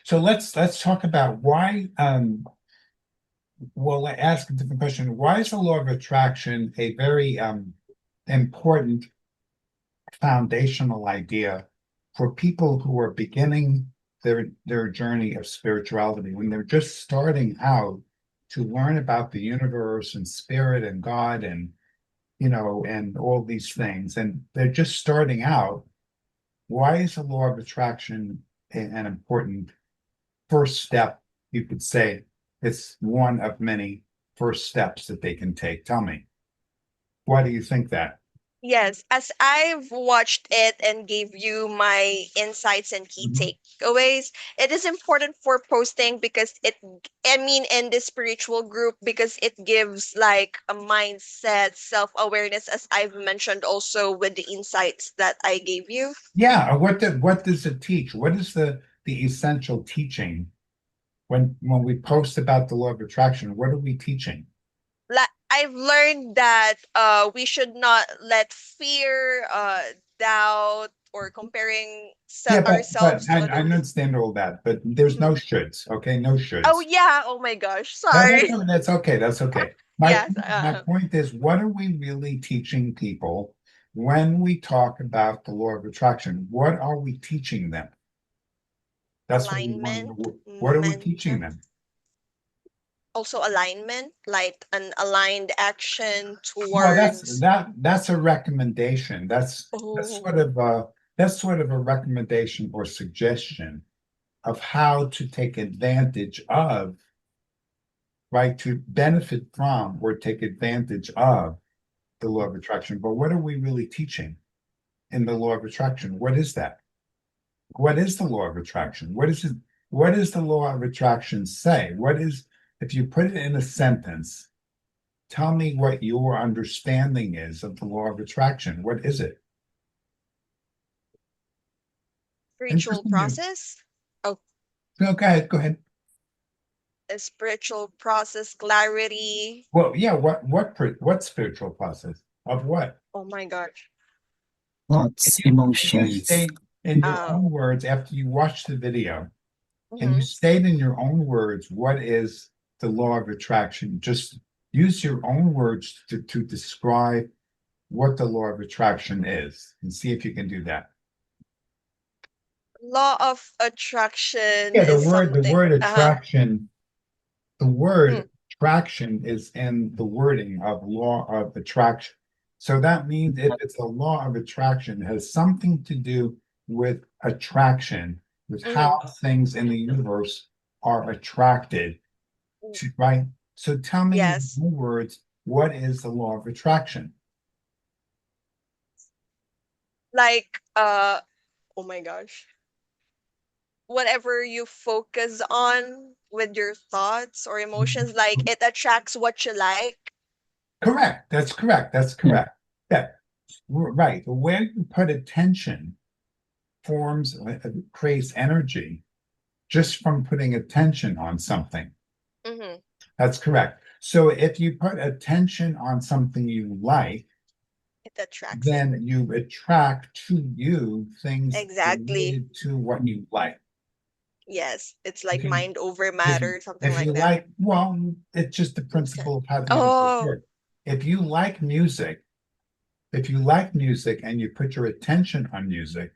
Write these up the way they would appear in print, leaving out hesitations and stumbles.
So let's talk about why, well, I ask a different question. Why is the law of attraction a very important foundational idea for people who are beginning their journey of spirituality, when they're just starting out to learn about the universe and spirit and God and and all these things, and they're just starting out? Why is the law of attraction an important first step? You could say it's one of many first steps that they can take. Tell me, why do you think that? Yes, as I've watched it and gave you my insights and key Mhm. takeaways, it is important for posting because I mean, in the spiritual group, because it gives like a mindset, self awareness, as I've mentioned also with the insights that I gave you. Yeah, what does it teach? What is the essential teaching when we post about the law of attraction? What are we teaching? Like I've learned that we should not let fear, doubt, or comparing Yeah, but ourselves to I others. understand all that, but there's no Mhm. shoulds, okay? No Oh shoulds. yeah, oh my gosh, No, sorry. that's okay. That's okay. My Yes, my point is, what are we really teaching people when we talk about the law of attraction? What are we teaching them? That's what we want to alignment, know. What are we teaching momentum, them? also alignment, like an aligned action Well, towards. that's a recommendation. That's sort Oh, of that's sort of a recommendation or suggestion of how to take advantage of, right, to benefit from or take advantage of the law of attraction. But what are we really teaching in the law of attraction? What is that? What is the law of attraction? What is it? What does the law of attraction say? What is, if you put it in a sentence, tell me what your understanding is of the law of attraction. What is it? spiritual Interesting you. process. Oh, No, go ahead. Go ahead. a spiritual process, clarity. Well, yeah. What spiritual process of what? Oh my gosh. Thoughts, If you emotions. state in your Uh, own words after you watch the video, and you mhm. state in your own words what is the law of attraction, just use your own words to describe what the law of attraction is and see if you can do that. Law of attraction Yeah, is the something. word Uh-huh. attraction, the Mm, word attraction is in the wording of law of attraction. So that means if it's a law of attraction, it has something to do with attraction, with how mhm. things in the universe are attracted to, right? So tell me in Yes. your own words, what is the law of attraction? Like, oh my gosh. Whatever you focus on with your thoughts or emotions, like it attracts what you like. Correct. That's correct. That's Yeah. correct. Yeah, right. Where you put attention forms, creates energy just from putting attention on something. Mm-hmm. That's correct. So if you put attention on something you like, It attracts it. then you attract to you things Exactly. related to what you like. Yes. It's If like you mind over if matter, something if like you that. like, well, it's just the Okay. principle of how the universe Oh, works. If you like music, if you like music and you put your attention on music,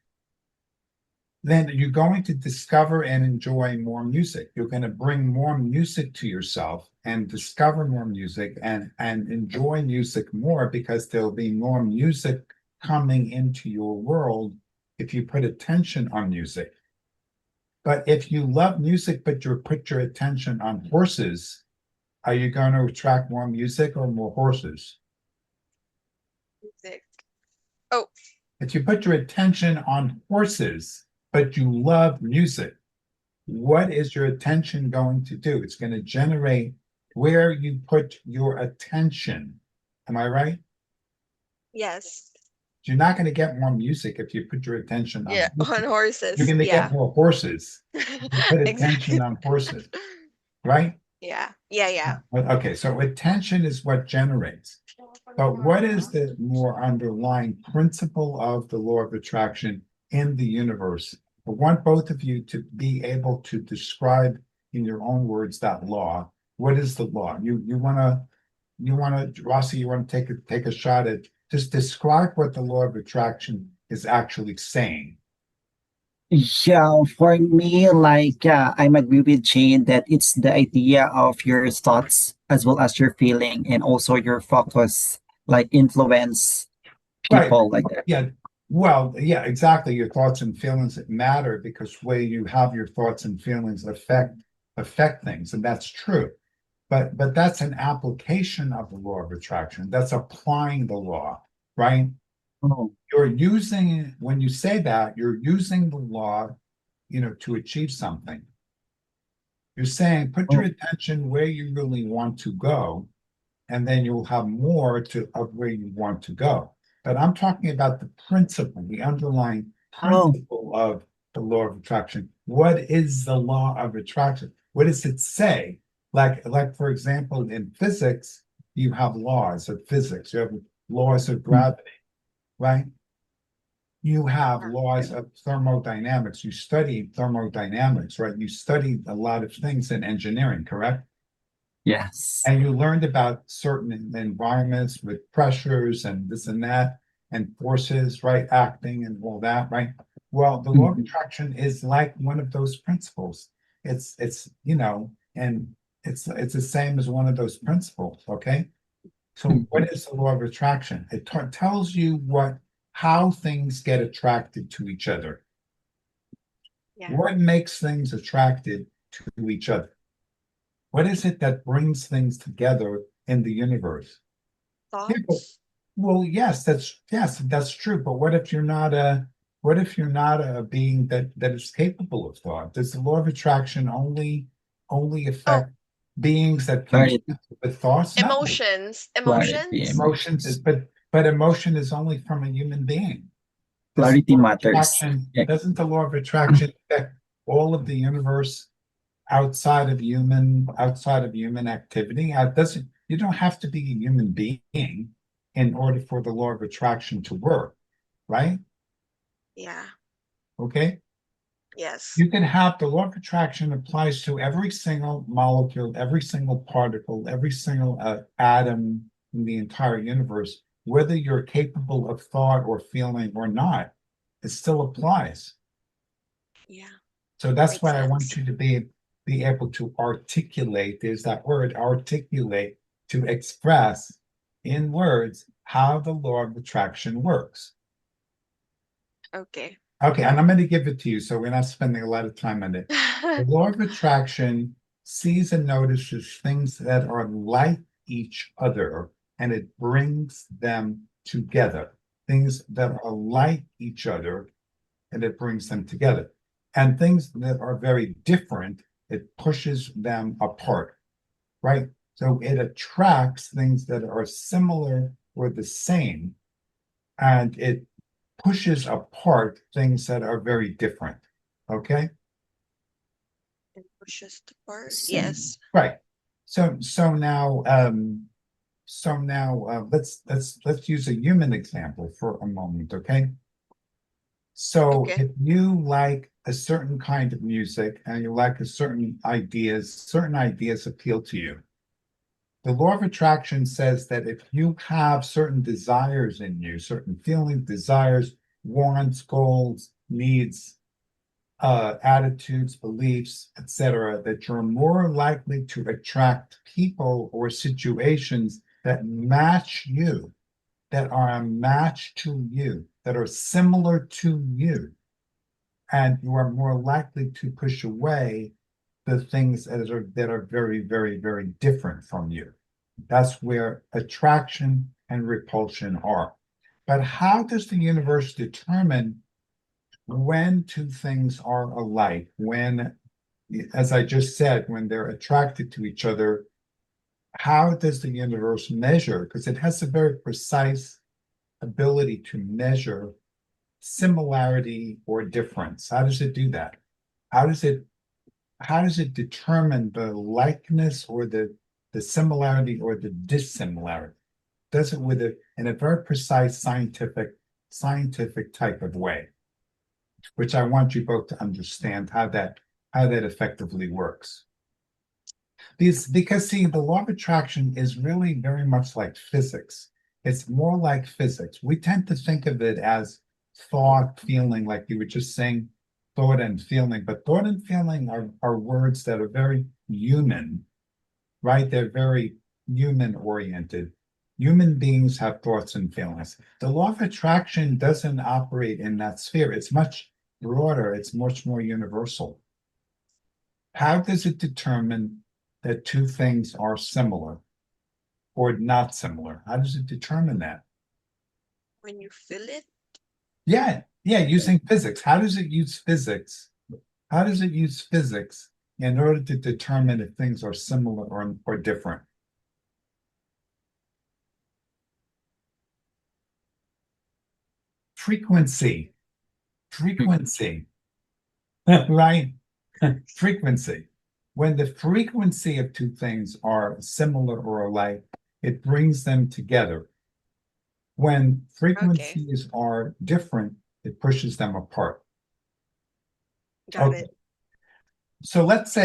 then you're going to discover and enjoy more music. You're going to bring more music to yourself and discover more music and enjoy music more because there'll be more music coming into your world if you put attention on music. But if you love music but you put your attention on horses, are you going to attract more music or more horses? music. Oh, If you put your attention on horses but you love music, what is your attention going to do? It's going to generate where you put your attention. Am I right? yes. You're not going to get more music if you put your attention on Yeah. On music. You're horses. going to get Yeah. more horses if you put attention Exactly. on horses, right? Yeah. Yeah. Yeah. Okay, so attention is what generates. But what is the more underlying principle of the law of attraction in the universe? I want both of you to be able to describe in your own words that law. What is the law? Rossi, you want to take a shot at just describe what the law of attraction is actually saying. Yeah, for me, I'm agree with Jane that it's the idea of your thoughts as well as your feeling and also your focus, like influence Right. people like that. Yeah. Well, yeah, exactly. Your thoughts and feelings matter because where you have your thoughts and feelings affect things, and that's true. But that's an application of the law of attraction. That's applying the law, right? Oh, You're using when you say that, you're using the law, to achieve something. You're saying put your oh, attention where you really want to go, and then you'll have more of where you want to go. But I'm talking about the principle, the underlying oh, principle of the law of attraction. What is the law of attraction? What does it say? Like for example, in physics, you have laws of physics. You have laws of mm, gravity, right? You have Yeah. laws of thermodynamics. You study thermodynamics, right? You studied a lot of things in engineering, correct? yes. And you learned about certain environments with pressures and this and that and forces, right, acting and all that, right? Well, the law of Mhm. attraction is like one of those principles. And it's the same as one of those principles, okay? So what is the law of attraction? It tells you how things get attracted to each other. Yeah. What makes things attracted to each other? What is it that brings things together in the universe? Yeah, Thoughts? well, yes, that's true. But what if you're not a being that is capable of thought? Does the law of attraction only Oh, affect beings that can Clarity, think with thoughts? No. emotions. clarity, Emotions? Emotions is emotions. but emotion is only from a human being. Does the Clarity law of matters. attraction Yeah. doesn't the law of attraction affect all of the universe outside of human activity? Doesn't you don't have to be a human being in order for the law of attraction to work, right? Yeah. Okay. Yes. You can have the law of attraction applies to every single molecule, every single particle, every single atom in the entire universe, whether you're capable of thought or feeling or not, it still applies. Yeah. So that's Makes why I want sense. you to be able to articulate, there's that word, articulate, to express in words how the law of attraction works. Okay. Okay, and I'm going to give it to you, so we're not spending a lot of time on it. The law of attraction sees and notices things that are like each other, and it brings them together. Things that are like each other, and it brings them together. And things that are very different, it pushes them apart, right? So it attracts things that are similar or the same, and it pushes apart things that are very different. Okay? It pushes the part. Same. Yes. Right. So now let's use a human example for a moment, okay? So Okay. if you like a certain kind of music and you like certain ideas appeal to you. The law of attraction says that if you have certain desires in you, certain feelings, desires, wants, goals, needs, attitudes, beliefs, etc., that you're more likely to attract people or situations that match you, that are a match to you, that are similar to you, and you are more likely to push away the things that are very, very, very different from you. That's where attraction and repulsion are. But how does the universe determine when two things are alike? When, as I just said, when they're attracted to each other, how does the universe measure? Because it has a very precise ability to measure similarity or difference. How does it do that? How does it how does it determine the likeness or the similarity or the dissimilarity? Does it with it in a very precise scientific type of way. which I want you both to understand how that effectively works. Because see, the law of attraction is really very much like physics. It's more like physics. We tend to think of it as thought, feeling, like you were just saying, thought and feeling, but thought and feeling are words that are very human, right? They're very human oriented. Human beings have thoughts and feelings. The law of attraction doesn't operate in that sphere. It's much broader, it's much more universal. How does it determine that two things are similar or not similar? How does it determine that? When you feel it. Yeah, using physics. How does it use physics? How does it use physics in order to determine if things are similar or different? Frequency, right? Frequency. When the frequency of two things are similar or alike, it brings them together. When frequencies are different, it pushes them apart. Got it. So let's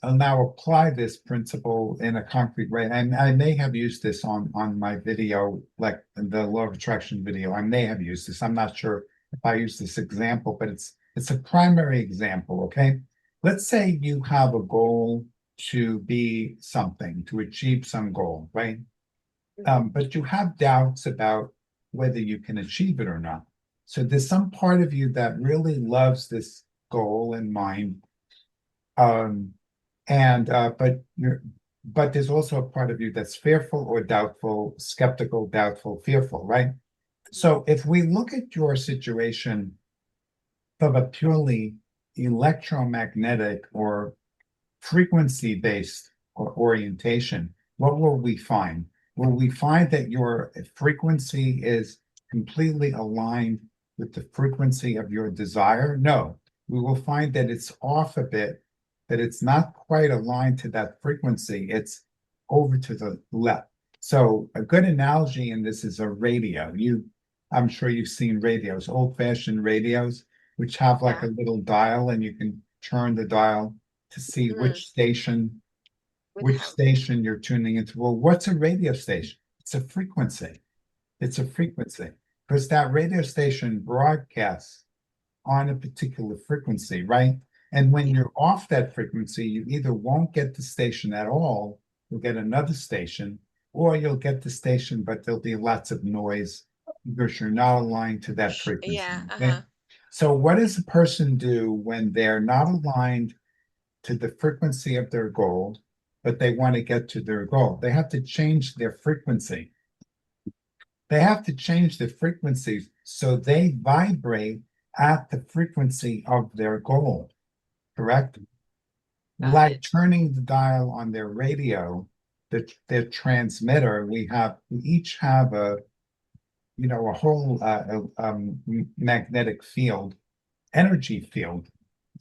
now apply this principle in a concrete way. And I may have used this on my video, like the law of attraction video. I may have used this. I'm not sure if I use this example, but it's a primary example. Okay. Let's say you have a goal to be something, to achieve some goal, right? But you have doubts about whether you can achieve it or not. So there's some part of you that really loves this goal in mind. But there's also a part of you that's fearful or doubtful, skeptical, doubtful, fearful, right? So if we look at your situation from a purely electromagnetic or frequency-based orientation, what will we find? Will we find that your frequency is completely aligned with the frequency of your desire? No, we will find that it's off a bit, that it's not quite aligned to that frequency. It's over to the left. So a good analogy in this is a radio. I'm sure you've seen radios, old-fashioned radios, which have like a little dial, and you can turn the dial to see which station you're tuning into. Well, what's a radio station? It's a frequency. It's a frequency because that radio station broadcasts on a particular frequency, right? And when you're off that frequency, you either won't get the station at all, you'll get another station, or you'll get the station, but there'll be lots of noise because you're not aligned to that frequency. Okay? So what does a person do when they're not aligned to the frequency of their goal, but they want to get to their goal? They have to change their frequency. They have to change the frequency so they vibrate at the frequency of their goal, correct? Like turning the dial on their radio, their transmitter, we each have a whole magnetic field, energy field,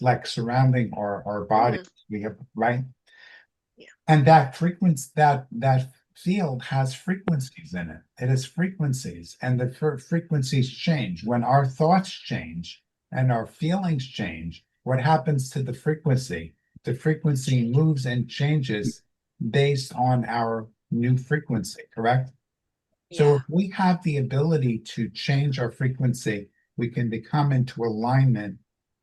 like surrounding our bodies. We have, right? Yeah. And that frequency, that field has frequencies in it. It has frequencies, and the frequencies change. When our thoughts change and our feelings change, what happens to the frequency? The frequency moves and changes based on our new frequency, correct? So if we have the ability to change our frequency, we can become into alignment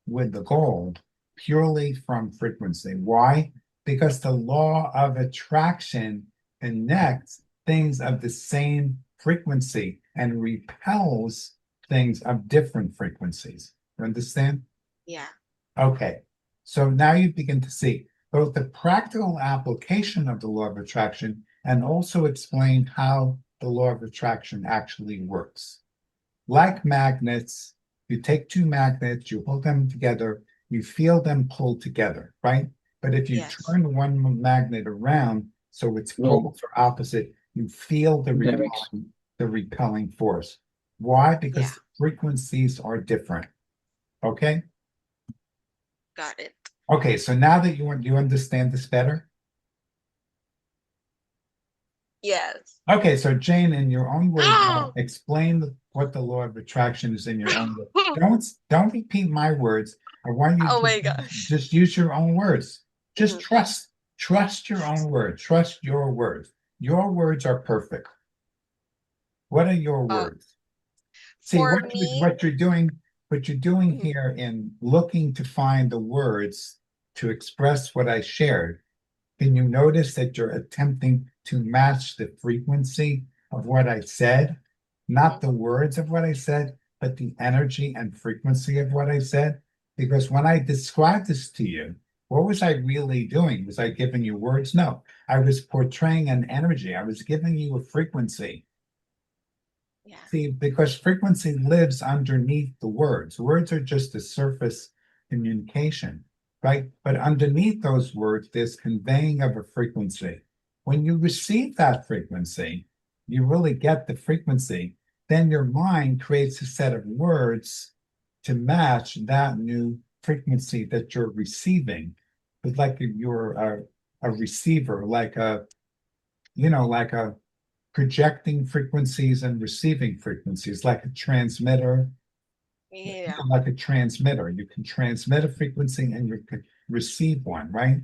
with the goal purely from frequency. Why? Because the law of attraction connects things of the same frequency and repels things of different frequencies. You understand? Yeah. Okay. So now you begin to see both the practical application of the law of attraction and also explain how the law of attraction actually works. Like magnets, you take two magnets, you hold them together, you feel them pull together, right? But if you turn one magnet around so it's poles or opposite, you feel the repelling force. Why? Because the frequencies are different. Okay? Got it. Okay, so now that you understand this better? Yes. Okay, so Jane, in your own words, now, explain what the law of attraction is in your own words. Don't repeat my words. I want you Oh to my gosh. just use your own words. Just Mhm. trust your own words. Trust your words. Your words are perfect. What are your Uh, words? See for me, what you're doing mhm, here in looking to find the words to express what I shared. Can you notice that you're attempting to match the frequency of what I said? Not mhm, the words of what I said, but the energy and frequency of what I said? Because when I described this to you, what was I really doing? Was I giving you words? No, I was portraying an energy. I was giving you a frequency. yeah. See, because frequency lives underneath the words. Words are just a surface communication, right? But underneath those words, there's conveying of a frequency. When you receive that frequency, you really get the frequency, then your mind creates a set of words to match that new frequency that you're receiving. It's like you're a receiver, like like a projecting frequencies and receiving frequencies, like a transmitter, Yeah. like a transmitter. You can transmit a frequency and you can receive one, right?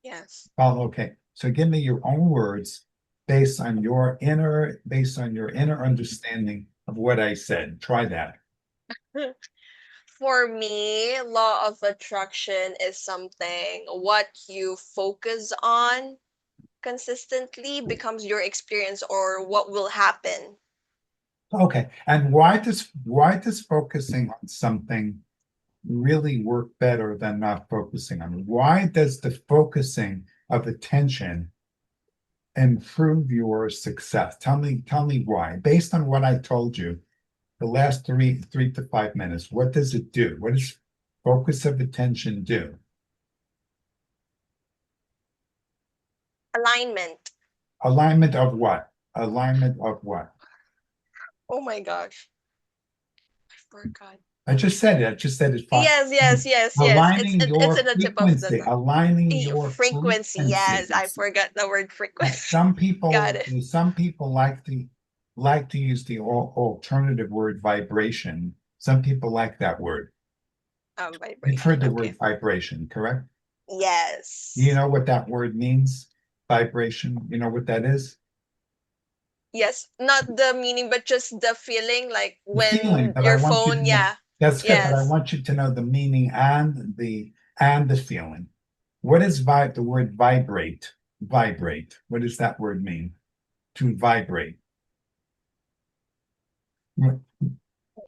Yes. Well, okay. So give me your own words based on your inner understanding of what I said. Try that. For me, law of attraction is something what you focus on consistently becomes your experience or what will happen. Okay. And why does focusing on something really work better than not focusing on it? Why does the focusing of attention improve your success? Tell me why. Based on what I told you, the last 3 to 5 minutes, what does it do? What does focus of attention do? Alignment. Alignment of what? Alignment of what? Oh my gosh. I forgot. I just said it. I just said it fine. Yes, yes, yes, yes. Aligning It's your in the tip of the frequency, tongue. aligning your Frequency. Yes, I frequencies. forgot the word frequency. Some Got people, it. some people like to use the alternative word vibration. Some people like that word. You've Vibration. heard the Okay. word vibration, correct? You Yes. know what that word means? Vibration. You know what that is? Yes. Not the meaning, but just the feeling, like The feeling, when but I your want you phone, to know yeah. that's good, but I Yes. want you to know the meaning and the feeling. What is the word vibrate? Vibrate. What does that word mean? To vibrate. Listen,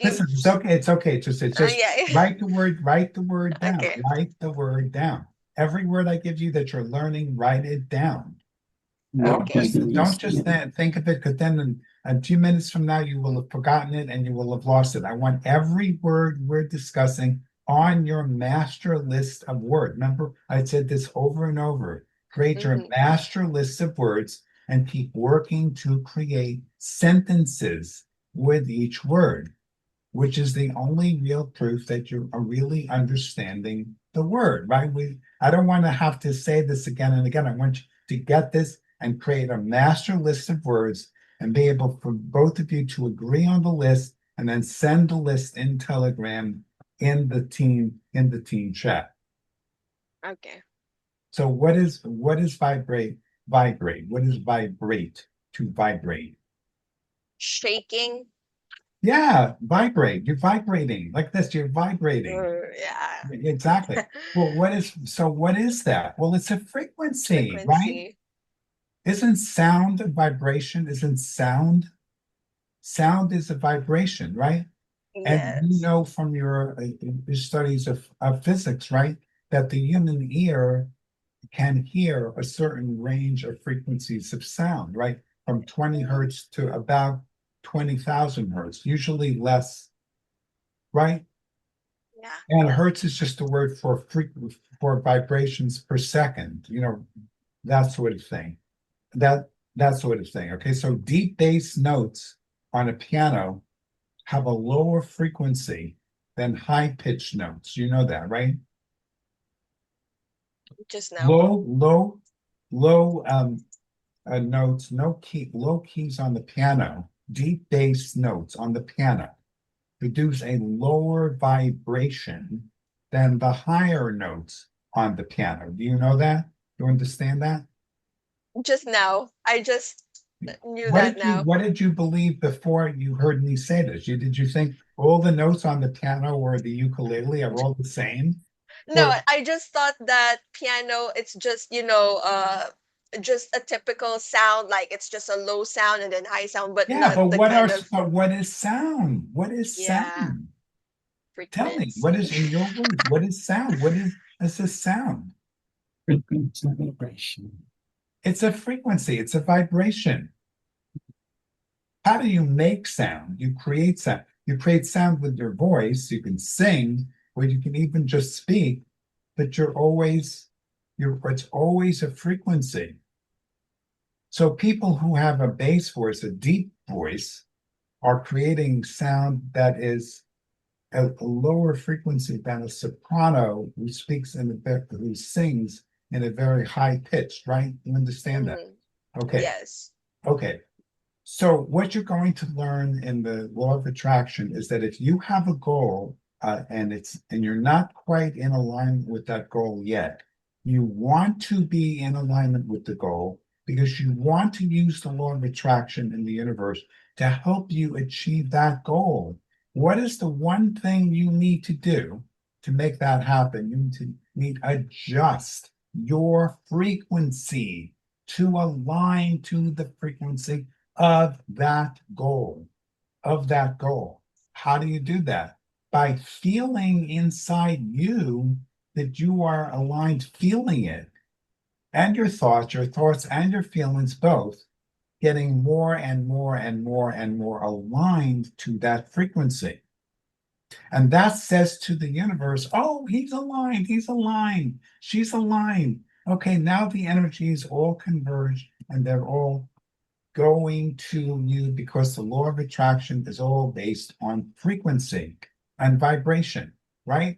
it's Gives. okay. It's okay. It's just Yeah. write the word down. Okay. Write the word down. Every word I give you that you're learning, write it down. Okay. Don't just think of it, because then in 2 minutes from now you will have forgotten it and you will have lost it. I want every word we're discussing on your master list of words. Remember, I said this over and over. Create your Mm-hmm. master list of words and keep working to create sentences with each word, which is the only real proof that you are really understanding the word, right? I don't want to have to say this again and again. I want you to get this and create a master list of words and be able for both of you to agree on the list and then send the list in Telegram in the team chat. Okay. So what is vibrate? Vibrate. What is vibrate? To vibrate. Shaking. Yeah, vibrate. You're vibrating like this. You're vibrating. Yeah. Exactly. Well, what is that? Well, it's a frequency, right? Frequency. Isn't sound a vibration? Isn't sound is a vibration, right? And you Yes. know from your studies of physics, right, that the human ear can hear a certain range of frequencies of sound, right? From 20 hertz to about 20,000 hertz, usually less, right? Yeah. And hertz is just a word for vibrations per second, that sort of thing. That sort of thing. Okay, so deep bass notes on a piano have a lower frequency than high pitched notes. You know that, right? Just now. Low, low, low notes, low keys on the piano, deep bass notes on the piano produce a lower vibration than the higher notes on the piano. Do you know that? Do you understand that? Just now, I just knew that now. What did you believe before you heard me say this? Did you think all the notes on the piano or the ukulele are all the same? No, Or I just thought that piano, it's just, just a typical sound, like it's just a low sound and then high sound, but yeah, not the kind of, but what is sound? What is yeah, sound? Tell me, what is frequency. in your words? What is sound? Is a sound? Frequency vibration. It's a frequency, it's a vibration. How do you make sound? You create sound. You create sound with your voice. You can sing, or you can even just speak, but it's always a frequency. So people who have a bass voice, a deep voice, are creating sound that is a lower frequency than a soprano who sings in a very high pitch, right? You understand that? Mhm. Okay. Yes. Okay. So what you're going to learn in the law of attraction is that if you have a goal and you're not quite in alignment with that goal yet, you want to be in alignment with the goal because you want to use the law of attraction in the universe to help you achieve that goal. What is the one thing you need to do to make that happen? You need to adjust your frequency to align to the frequency of that goal, of that goal. How do you do that? By feeling inside you that you are aligned, feeling it, and your thoughts and your feelings both getting more and more and more and more aligned to that frequency. And that says to the universe, oh, he's aligned, she's aligned. Okay, now the energies all converge and they're all going to you because the law of attraction is all based on frequency and vibration, right?